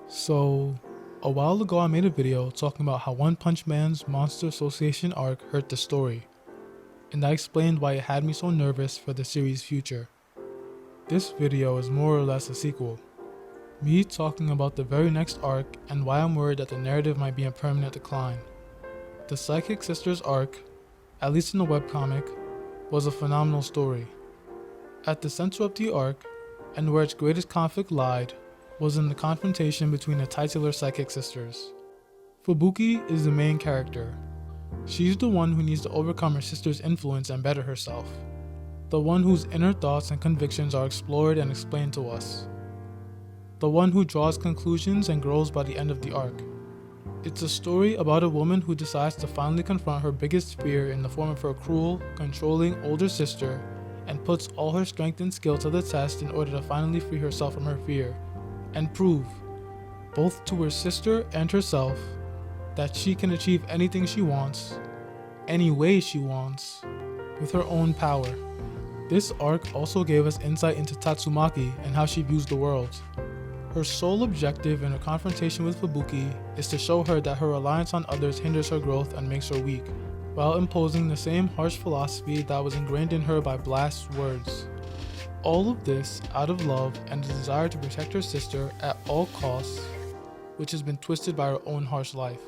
So, a while ago I made a video talking about how One Punch Man's Monster Association arc hurt the story, and I explained why it had me so nervous for the series' future. This video is more or less a sequel, me talking about the very next arc and why I'm worried that the narrative might be in permanent decline. The Psychic Sisters arc, at least in the webcomic, was a phenomenal story. At the center of the arc, and where its greatest conflict lied, was in the confrontation between the titular Psychic Sisters. Fubuki is the main character. She's the one who needs to overcome her sister's influence and better herself. The one whose inner thoughts and convictions are explored and explained to us. The one who draws conclusions and grows by the end of the arc. It's a story about a woman who decides to finally confront her biggest fear in the form of her cruel, controlling older sister, and puts all her strength and skill to the test in order to finally free herself from her fear, and prove, both to her sister and herself, that she can achieve anything she wants, any way she wants, with her own power. This arc also gave us insight into Tatsumaki and how she views the world. Her sole objective in her confrontation with Fubuki is to show her that her reliance on others hinders her growth and makes her weak, while imposing the same harsh philosophy that was ingrained in her by Blast's words. All of this out of love and a desire to protect her sister at all costs, which has been twisted by her own harsh life.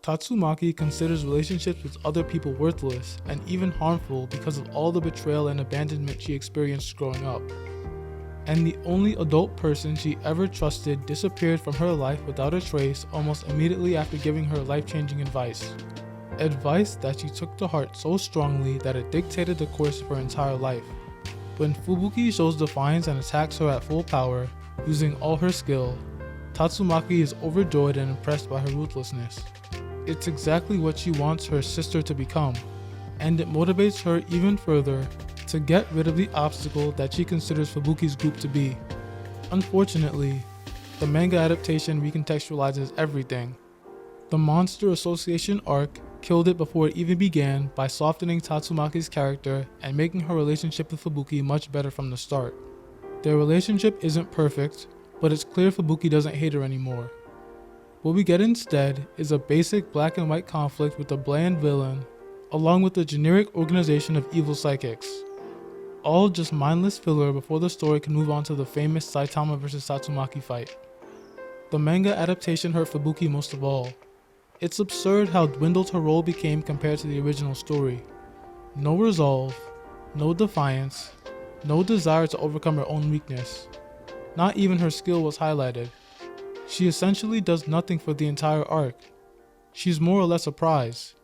Tatsumaki considers relationships with other people worthless and even harmful because of all the betrayal and abandonment she experienced growing up. And the only adult person she ever trusted disappeared from her life without a trace almost immediately after giving her life-changing advice. Advice that she took to heart so strongly that it dictated the course of her entire life. When Fubuki shows defiance and attacks her at full power, using all her skill, Tatsumaki is overjoyed and impressed by her ruthlessness. It's exactly what she wants her sister to become, and it motivates her even further to get rid of the obstacle that she considers Fubuki's group to be. Unfortunately, the manga adaptation recontextualizes everything. The Monster Association arc killed it before it even began by softening Tatsumaki's character and making her relationship with Fubuki much better from the start. Their relationship isn't perfect, but it's clear Fubuki doesn't hate her anymore. What we get instead is a basic black and white conflict with a bland villain, along with a generic organization of evil psychics. All just mindless filler before the story can move on to the famous Saitama vs Tatsumaki fight. The manga adaptation hurt Fubuki most of all. It's absurd how dwindled her role became compared to the original story. No resolve, no defiance, no desire to overcome her own weakness. Not even her skill was highlighted. She essentially does nothing for the entire arc. She's more or less a prize.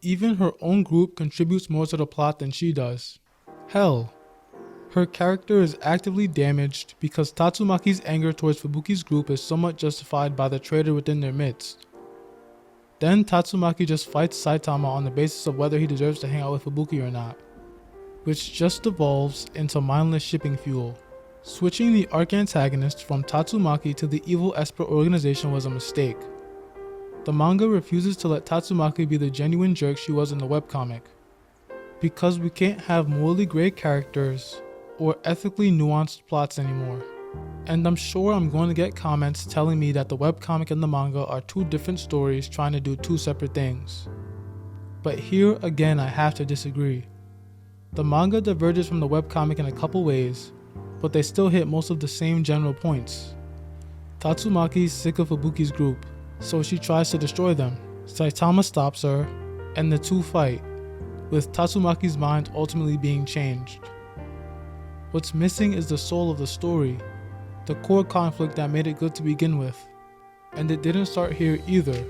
Even her own group contributes more to the plot than she does. Hell, her character is actively damaged because Tatsumaki's anger towards Fubuki's group is somewhat justified by the traitor within their midst. Then Tatsumaki just fights Saitama on the basis of whether he deserves to hang out with Fubuki or not, which just devolves into mindless shipping fuel. Switching the arc antagonist from Tatsumaki to the evil Esper organization was a mistake. The manga refuses to let Tatsumaki be the genuine jerk she was in the webcomic, because we can't have morally gray characters or ethically nuanced plots anymore. And I'm sure I'm going to get comments telling me that the webcomic and the manga are two different stories trying to do two separate things. But here again I have to disagree. The manga diverges from the webcomic in a couple ways, but they still hit most of the same general points. Tatsumaki's sick of Fubuki's group, so she tries to destroy them. Saitama stops her, and the two fight, with Tatsumaki's mind ultimately being changed. What's missing is the soul of the story, the core conflict that made it good to begin with. And it didn't start here either.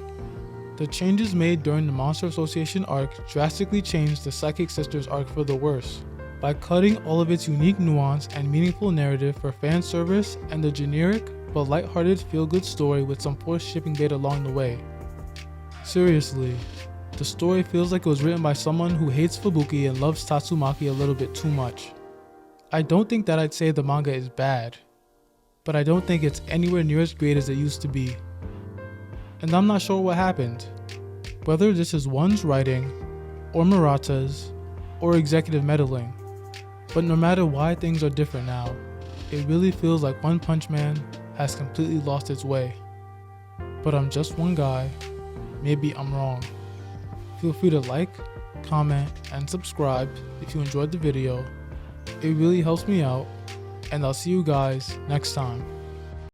The changes made during the Monster Association arc drastically changed the Psychic Sisters arc for the worse, by cutting all of its unique nuance and meaningful narrative for fan service and a generic but lighthearted feel-good story with some forced shipping bait along the way. Seriously, the story feels like it was written by someone who hates Fubuki and loves Tatsumaki a little bit too much. I don't think that I'd say the manga is bad, but I don't think it's anywhere near as great as it used to be. And I'm not sure what happened, whether this is one's writing, or Murata's, or executive meddling. But no matter why things are different now, it really feels like One Punch Man has completely lost its way. But I'm just one guy, maybe I'm wrong. Feel free to like, comment, and subscribe if you enjoyed the video. It really helps me out, and I'll see you guys next time.